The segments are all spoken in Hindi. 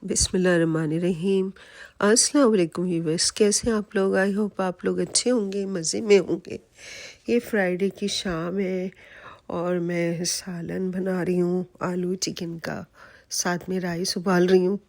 बिस्मिल्लाहिर्रहमानिर्रहीम। अस्सलाम वालेकुम व्यूअर्स, कैसे हैं आप लोग? आई होप आप लोग अच्छे होंगे, मज़े में होंगे। ये फ्राइडे की शाम है और मैं सालन बना रही हूँ आलू चिकन का, साथ में राइस उबाल रही हूँ।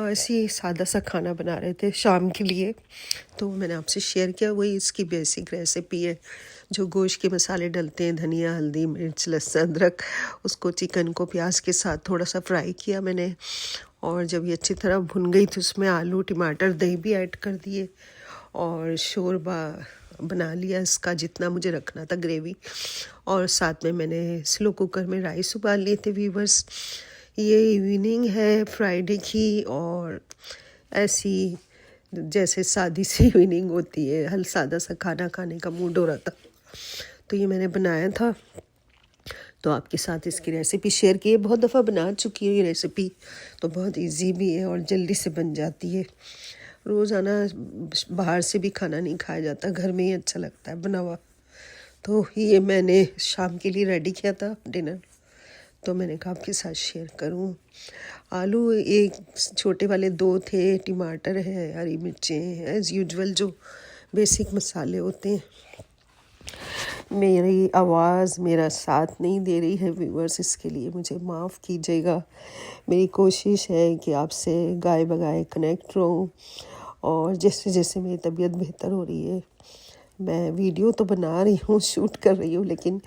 ऐसे ही सादा सा खाना बना रहे थे शाम के लिए, तो मैंने आपसे शेयर किया। वही इसकी बेसिक रेसिपी है। जो गोश्त के मसाले डलते हैं, धनिया, हल्दी, मिर्च, लहसुन, अदरक, उसको चिकन को प्याज के साथ थोड़ा सा फ्राई किया मैंने, और जब ये अच्छी तरह भुन गई तो उसमें आलू, टमाटर, दही भी ऐड कर दिए और शोरबा बना लिया इसका, जितना मुझे रखना था ग्रेवी। और साथ में मैंने स्लो कुकर में राइस उबाल लिए थे व्यूवर्स। ये इवनिंग है फ्राइडे की, और ऐसी जैसे सादी सी इवनिंग होती है, हल सादा सा खाना खाने का मूड हो रहा था, तो ये मैंने बनाया था। तो आपके साथ इसकी रेसिपी शेयर की है। बहुत दफ़ा बना चुकी हूँ ये रेसिपी, तो बहुत इजी भी है और जल्दी से बन जाती है। रोज़ाना बाहर से भी खाना नहीं खाया जाता, घर में ही अच्छा लगता है बना हुआ। तो ये मैंने शाम के लिए रेडी किया था डिनर, तो मैंने कहा आपके साथ शेयर करूं। आलू एक छोटे वाले 2 थे, टमाटर है, हरी मिर्चें हैं, एज़ यूजुअल जो बेसिक मसाले होते हैं। मेरी आवाज़ मेरा साथ नहीं दे रही है व्यूअर्स, इसके लिए मुझे माफ़ कीजिएगा। मेरी कोशिश है कि आपसे गाए बगाए कनेक्ट रहूं, और जैसे जैसे मेरी तबीयत बेहतर हो रही है, मैं वीडियो तो बना रही हूँ, शूट कर रही हूँ, लेकिन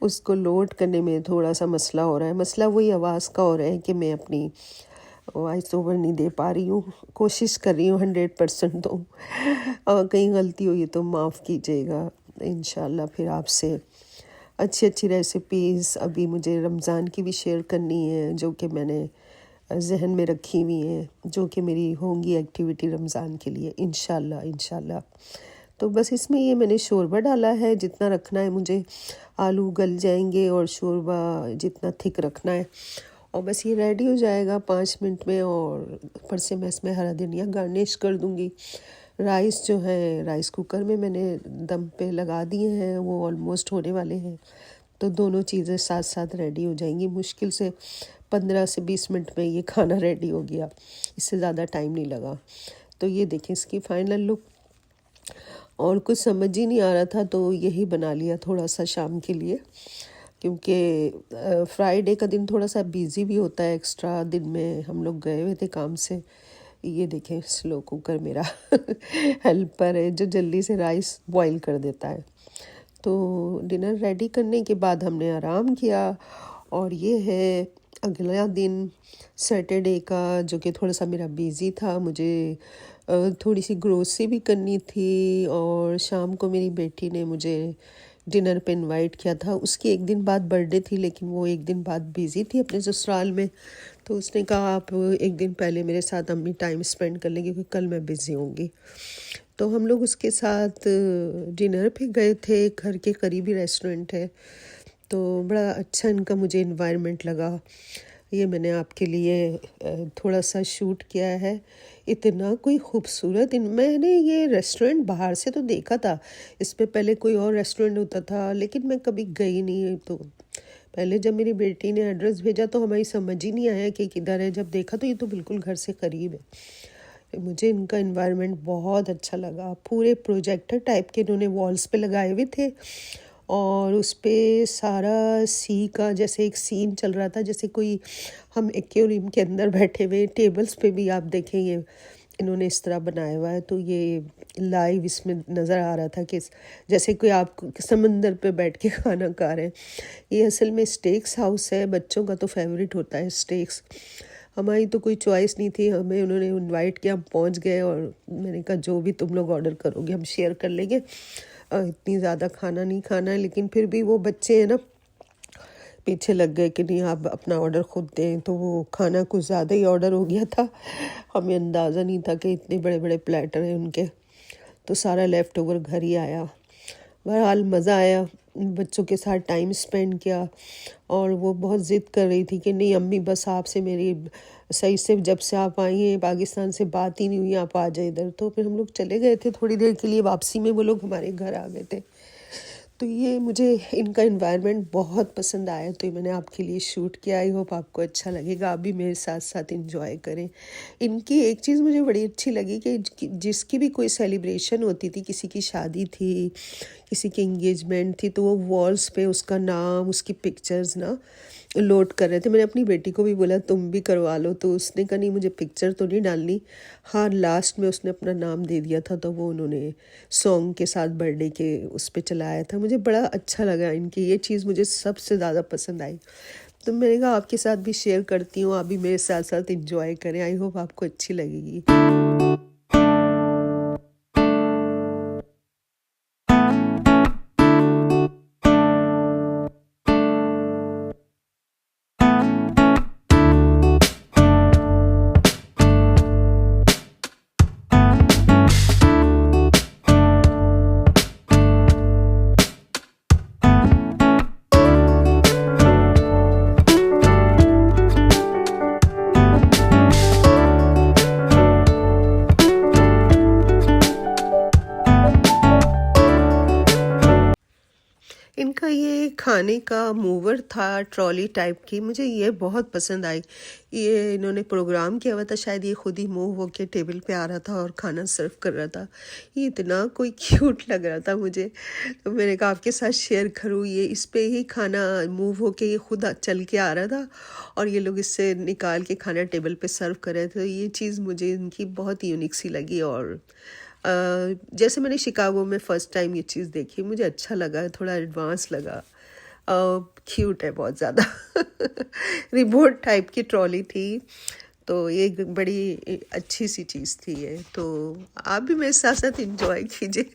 उसको लोड करने में थोड़ा सा मसला हो रहा है। मसला वही आवाज़ का हो रहा है कि मैं अपनी वॉइस ओवर नहीं दे पा रही हूँ। कोशिश कर रही हूँ 100% दूँ। कहीं गलती हुई तो माफ़ कीजिएगा। इंशाल्लाह फिर आपसे अच्छी अच्छी रेसिपीज़ अभी मुझे रमज़ान की भी शेयर करनी है, जो कि मैंने जहन में रखी हुई हैं, जो कि मेरी होंगी एक्टिविटी रमज़ान के लिए इंशाल्लाह इंशाल्लाह। तो बस इसमें ये मैंने शोरबा डाला है, जितना रखना है मुझे। आलू गल जाएंगे और शोरबा जितना थिक रखना है, और बस ये रेडी हो जाएगा 5 मिनट में। और ऊपर से मैं इसमें हरा धनिया गार्निश कर दूँगी। राइस जो है, राइस कुकर में मैंने दम पे लगा दिए हैं, वो ऑलमोस्ट होने वाले हैं, तो दोनों चीज़ें साथ साथ रेडी हो जाएंगी। मुश्किल से 15 से 20 मिनट में ये खाना रेडी हो गया, इससे ज़्यादा टाइम नहीं लगा। तो ये देखें इसकी फ़ाइनल लुक। और कुछ समझ ही नहीं आ रहा था, तो यही बना लिया थोड़ा सा शाम के लिए, क्योंकि फ्राइडे का दिन थोड़ा सा बिज़ी भी होता है। एक्स्ट्रा दिन में हम लोग गए हुए थे काम से। ये देखें स्लो कुकर मेरा हेल्पर है जो जल्दी से राइस बॉईल कर देता है। तो डिनर रेडी करने के बाद हमने आराम किया, और ये है अगला दिन सैटरडे का, जो कि थोड़ा सा मेरा बिज़ी था। मुझे थोड़ी सी ग्रोसरी भी करनी थी, और शाम को मेरी बेटी ने मुझे डिनर पे इनवाइट किया था। उसकी एक दिन बाद बर्थडे थी, लेकिन वो एक दिन बाद बिज़ी थी अपने ससुराल में, तो उसने कहा आप एक दिन पहले मेरे साथ अम्मी टाइम स्पेंड कर लेंगे, क्योंकि कल मैं बिज़ी होंगी। तो हम लोग उसके साथ डिनर पे गए थे। घर के करीब ही रेस्टोरेंट है, तो बड़ा अच्छा इनका मुझे इन्वायरमेंट लगा। ये मैंने आपके लिए थोड़ा सा शूट किया है। इतना कोई खूबसूरत मैंने ये रेस्टोरेंट बाहर से तो देखा था, इस पे पहले कोई और रेस्टोरेंट होता था, लेकिन मैं कभी गई नहीं। तो पहले जब मेरी बेटी ने एड्रेस भेजा तो हमारी समझ ही नहीं आया कि किधर है। जब देखा तो ये तो बिल्कुल घर से करीब है। मुझे इनका इन्वायरमेंट बहुत अच्छा लगा। पूरे प्रोजेक्टर टाइप के इन्होंने वॉल्स पे लगाए हुए थे, और उस पे सारा सी का जैसे एक सीन चल रहा था, जैसे कोई हम एक्वेरियम के अंदर बैठे हुए। टेबल्स पे भी आप देखें ये इन्होंने इस तरह बनाया हुआ है, तो ये लाइव इसमें नज़र आ रहा था कि जैसे कोई आप समंदर पे बैठ के खाना खा रहे हैं। ये असल में स्टेक्स हाउस है, बच्चों का तो फेवरेट होता है स्टेक्स। हमारी तो कोई चॉइस नहीं थी, हमें उन्होंने इनवाइट किया, हम पहुंच गए, और मैंने कहा जो भी तुम लोग ऑर्डर करोगे हम शेयर कर लेंगे। इतनी ज़्यादा खाना नहीं खाना है, लेकिन फिर भी वो बच्चे हैं ना, पीछे लग गए कि नहीं आप अपना ऑर्डर खुद दें, तो वो खाना कुछ ज़्यादा ही ऑर्डर हो गया था। हमें अंदाज़ा नहीं था कि इतने बड़े बड़े प्लेटर हैं उनके, तो सारा लेफ़्ट ओवर घर ही आया। बहरहाल मज़ा आया, बच्चों के साथ टाइम स्पेंड किया। और वो बहुत ज़िद कर रही थी कि नहीं अम्मी बस आपसे मेरी सही से, जब से आप आई हैं पाकिस्तान से बात ही नहीं हुई, आप आ जाए इधर। तो फिर हम लोग चले गए थे थोड़ी देर के लिए, वापसी में वो लोग हमारे घर आ गए थे। तो ये मुझे इनका एनवायरनमेंट बहुत पसंद आया, तो ये मैंने आपके लिए शूट किया। आई होप आपको अच्छा लगेगा, आप भी मेरे साथ साथ इंजॉय करें। इनकी एक चीज़ मुझे बड़ी अच्छी लगी कि जिसकी भी कोई सेलिब्रेशन होती थी, किसी की शादी थी, किसी की एंगेजमेंट थी, तो वो वॉल्स पे उसका नाम, उसकी पिक्चर्स ना लोड कर रहे थे। मैंने अपनी बेटी को भी बोला तुम भी करवा लो, तो उसने कहा नहीं मुझे पिक्चर तो नहीं डालनी। हाँ, लास्ट में उसने अपना नाम दे दिया था, तो वो उन्होंने सॉन्ग के साथ बर्थडे के उस पर चलाया था। मुझे बड़ा अच्छा लगा, इनकी ये चीज़ मुझे सबसे ज़्यादा पसंद आई। तो मैंने कहा आपके साथ भी शेयर करती हूँ, आप भी मेरे साथ साथ इंजॉय करें। आई होप आपको अच्छी लगेगी। इनका ये खाने का मूवर था, ट्रॉली टाइप की, मुझे ये बहुत पसंद आई। ये इन्होंने प्रोग्राम किया हुआ था, शायद ये खुद ही मूव होके टेबल पे आ रहा था और खाना सर्व कर रहा था। ये इतना कोई क्यूट लग रहा था मुझे, तो मैंने कहा आपके साथ शेयर करूँ। ये इस पे ही खाना मूव होके ये खुद चल के आ रहा था और ये लोग इससे निकाल के खाना टेबल पे सर्व कर रहे थे। तो ये चीज़ मुझे इनकी बहुत यूनिक सी लगी। और जैसे मैंने शिकागो में फ़र्स्ट टाइम ये चीज़ देखी, मुझे अच्छा लगा, थोड़ा एडवांस लगा, क्यूट है बहुत ज़्यादा। रिमोट टाइप की ट्रॉली थी, तो ये एक बड़ी अच्छी सी चीज़ थी ये। तो आप भी मेरे साथ साथ इंजॉय कीजिए।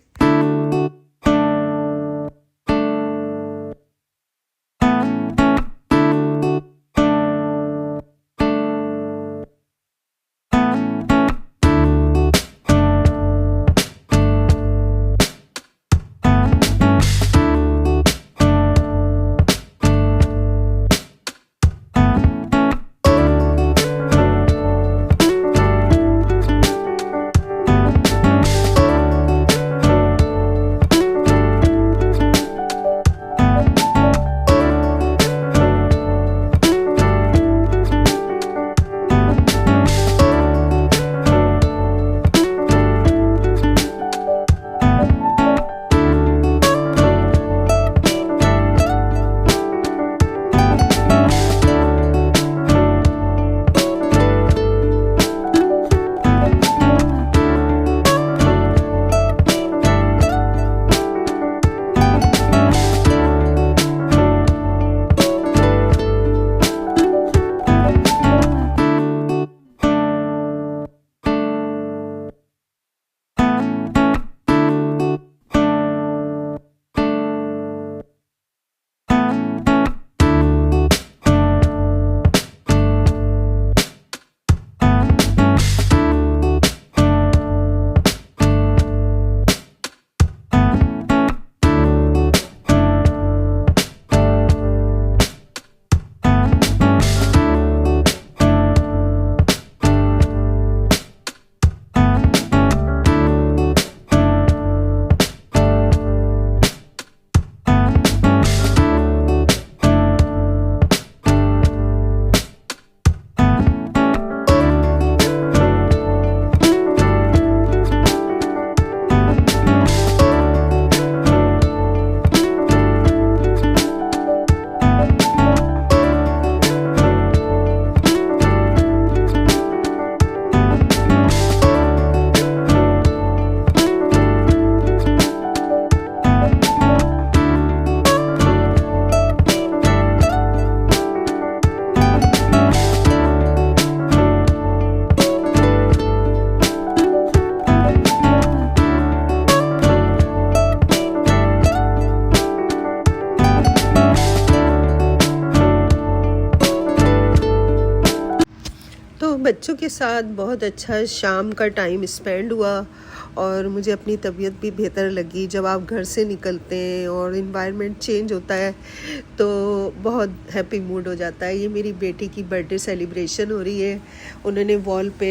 बच्चों के साथ बहुत अच्छा शाम का टाइम स्पेंड हुआ और मुझे अपनी तबीयत भी बेहतर लगी। जब आप घर से निकलते हैं और इन्वायरमेंट चेंज होता है तो बहुत हैप्पी मूड हो जाता है। ये मेरी बेटी की बर्थडे सेलिब्रेशन हो रही है, उन्होंने वॉल पे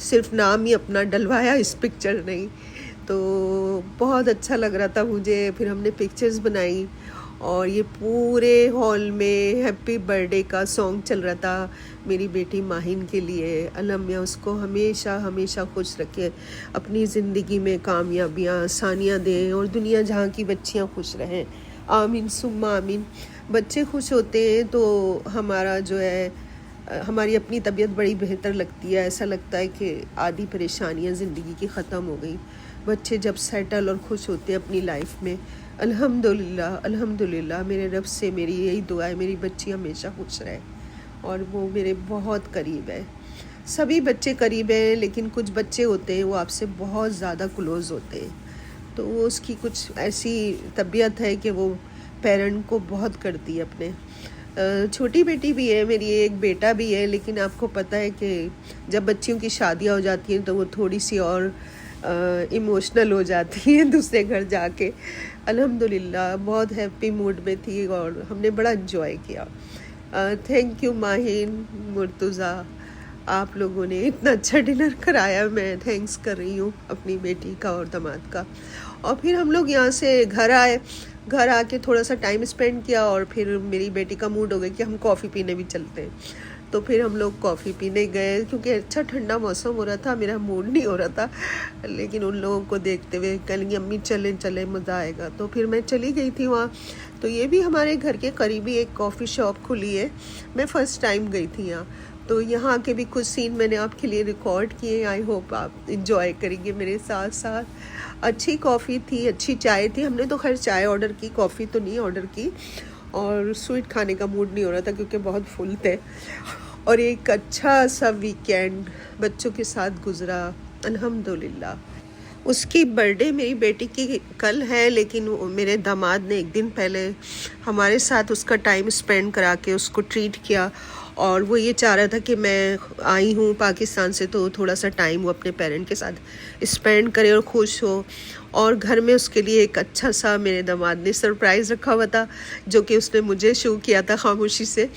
सिर्फ नाम ही अपना डलवाया, इस पिक्चर नहीं। तो बहुत अच्छा लग रहा था मुझे। फिर हमने पिक्चर्स बनाई और ये पूरे हॉल में हैप्पी बर्थडे का सॉन्ग चल रहा था मेरी बेटी माहिन के लिए। अल्लाह मियाँ उसको हमेशा हमेशा खुश रखे, अपनी ज़िंदगी में कामयाबियाँ आसानियाँ दें और दुनिया जहाँ की बच्चियाँ खुश रहें। आमीन सुम्मा आमीन। बच्चे खुश होते हैं तो हमारा जो है हमारी अपनी तबीयत बड़ी बेहतर लगती है। ऐसा लगता है कि आधी परेशानियां ज़िंदगी की ख़त्म हो गई। बच्चे जब सेटल और खुश होते हैं अपनी लाइफ में, अल्हम्दुलिल्लाह अल्हम्दुलिल्लाह। मेरे रब से मेरी यही दुआ है, मेरी बच्ची हमेशा खुश रहे। और वो मेरे बहुत करीब है। सभी बच्चे करीब हैं, लेकिन कुछ बच्चे होते हैं वो आपसे बहुत ज़्यादा क्लोज़ होते हैं। तो वो उसकी कुछ ऐसी तबीयत है कि वो पेरेंट को बहुत करती है अपने। छोटी बेटी भी है मेरी, एक बेटा भी है, लेकिन आपको पता है कि जब बच्चियों की शादियां हो जाती हैं तो वो थोड़ी सी और इमोशनल हो जाती हैं दूसरे घर जाके। अल्हम्दुलिल्लाह बहुत हैप्पी मूड में थी और हमने बड़ा इन्जॉय किया। थैंक यू माहिन, मुर्तज़ा, आप लोगों ने इतना अच्छा डिनर कराया। मैं थैंक्स कर रही हूँ अपनी बेटी का और दामाद का। और फिर हम लोग यहाँ से घर आए, घर आके थोड़ा सा टाइम स्पेंड किया और फिर मेरी बेटी का मूड हो गया कि हम कॉफ़ी पीने भी चलते हैं। तो फिर हम लोग कॉफ़ी पीने गए क्योंकि अच्छा ठंडा मौसम हो रहा था, मेरा मूड नहीं हो रहा था। लेकिन उन लोगों को देखते हुए कहेंगे अम्मी चलें चलें मज़ा आएगा, तो फिर मैं चली गई थी वहाँ। तो ये भी हमारे घर के करीबी एक कॉफ़ी शॉप खुली है, मैं फ़र्स्ट टाइम गई थी यहाँ। तो यहाँ के भी कुछ सीन मैंने आपके लिए रिकॉर्ड किए। आई होप आप इंजॉय करेंगे मेरे साथ साथ। अच्छी कॉफ़ी थी, अच्छी चाय थी। हमने तो खैर चाय ऑर्डर की, कॉफ़ी तो नहीं ऑर्डर की। और स्वीट खाने का मूड नहीं हो रहा था क्योंकि बहुत फुल थे। और एक अच्छा सा वीकेंड बच्चों के साथ गुजरा अल्हम्दुलिल्लाह। उसकी बर्थडे मेरी बेटी की कल है, लेकिन मेरे दामाद ने एक दिन पहले हमारे साथ उसका टाइम स्पेंड करा के उसको ट्रीट किया। और वो ये चाह रहा था कि मैं आई हूँ पाकिस्तान से तो थोड़ा सा टाइम वो अपने पेरेंट के साथ स्पेंड करे और खुश हो। और घर में उसके लिए एक अच्छा सा मेरे दामाद ने सरप्राइज़ रखा हुआ था, जो कि उसने मुझे शो किया था खामोशी से।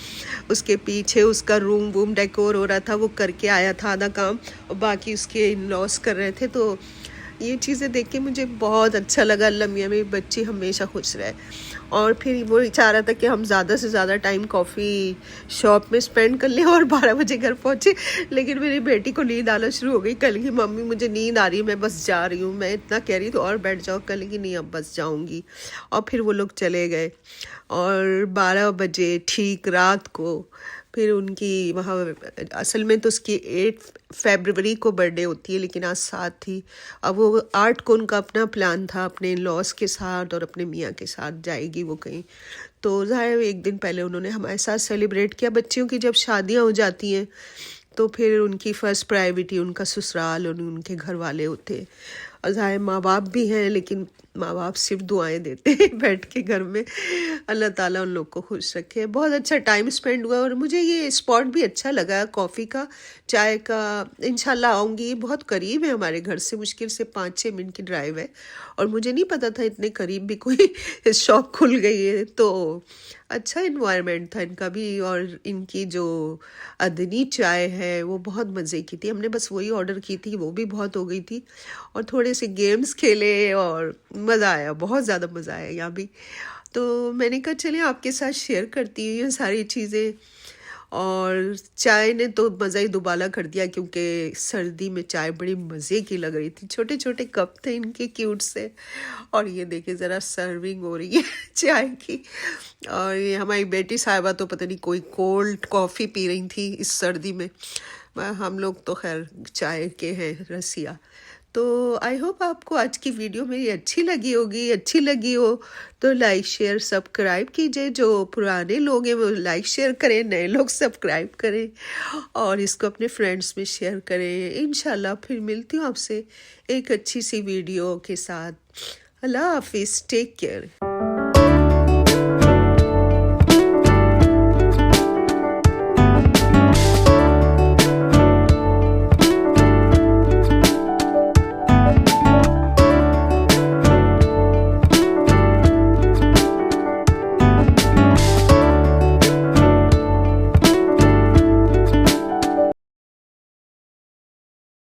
उसके पीछे उसका रूम वूम डेकोर हो रहा था, वो करके आया था आधा काम और बाकी उसके इन लॉस कर रहे थे। तो ये चीज़ें देख के मुझे बहुत अच्छा लगा। अल्लाह मियाँ मेरी बच्ची हमेशा खुश रहे। और फिर वो चाह रहा था कि हम ज़्यादा से ज़्यादा टाइम कॉफ़ी शॉप में स्पेंड कर लें और 12 बजे घर पहुँचे। लेकिन मेरी बेटी को नींद आना शुरू हो गई। कल की मम्मी मुझे नींद आ रही है, मैं बस जा रही हूँ। मैं इतना कह रही थी और बैठ जाओ, कल की नहीं अब बस जाऊँगी। और फिर वो लोग चले गए और 12 बजे ठीक रात को फिर उनकी वहाँ, असल में तो उसकी 8 फरवरी को बर्थडे होती है, लेकिन आज 7 थी। अब वो 8 को उनका अपना प्लान था, अपने लॉस के साथ और अपने मियाँ के साथ जाएगी वो कहीं। तो ज़ाहिर एक दिन पहले उन्होंने हमारे साथ सेलिब्रेट किया। बच्चियों की जब शादियाँ हो जाती हैं तो फिर उनकी फ़र्स्ट प्रायोरिटी उनका ससुराल और उनके घर वाले होते हैं। और ज़ाहिर माँ बाप भी हैं, लेकिन माँ बाप सिर्फ दुआएं देते हैं बैठ के घर में। अल्लाह ताला उन लोग को खुश रखे। बहुत अच्छा टाइम स्पेंड हुआ और मुझे ये स्पॉट भी अच्छा लगा कॉफ़ी का, चाय का। इंशाल्लाह आऊँगी, बहुत करीब है हमारे घर से, मुश्किल से 5-6 मिनट की ड्राइव है। और मुझे नहीं पता था इतने करीब भी कोई शॉप खुल गई है। तो अच्छा इन्वायरमेंट था इनका भी। और इनकी जो अदनी चाय है वो बहुत मज़े की थी। हमने बस वही ऑर्डर की थी, वो भी बहुत हो गई थी। और थोड़े से गेम्स खेले और मज़ा आया, बहुत ज़्यादा मज़ा आया यहाँ भी। तो मैंने कहा चलें आपके साथ शेयर करती हूँ ये सारी चीज़ें। और चाय ने तो मज़ा ही दुबाला कर दिया क्योंकि सर्दी में चाय बड़ी मज़े की लग रही थी। छोटे छोटे कप थे इनके क्यूट से। और ये देखिए ज़रा सर्विंग हो रही है चाय की। और ये हमारी बेटी साहिबा तो पता नहीं कोई कोल्ड कॉफ़ी पी रही थी इस सर्दी में। हम लोग तो खैर चाय के हैं रसिया। तो आई होप आपको आज की वीडियो मेरी अच्छी लगी होगी। अच्छी लगी हो तो लाइक शेयर सब्सक्राइब कीजिए। जो पुराने लोग हैं वो लाइक शेयर करें, नए लोग सब्सक्राइब करें और इसको अपने फ्रेंड्स में शेयर करें। इंशाल्लाह फिर मिलती हूँ आपसे एक अच्छी सी वीडियो के साथ। अल्लाह हाफिज़, टेक केयर।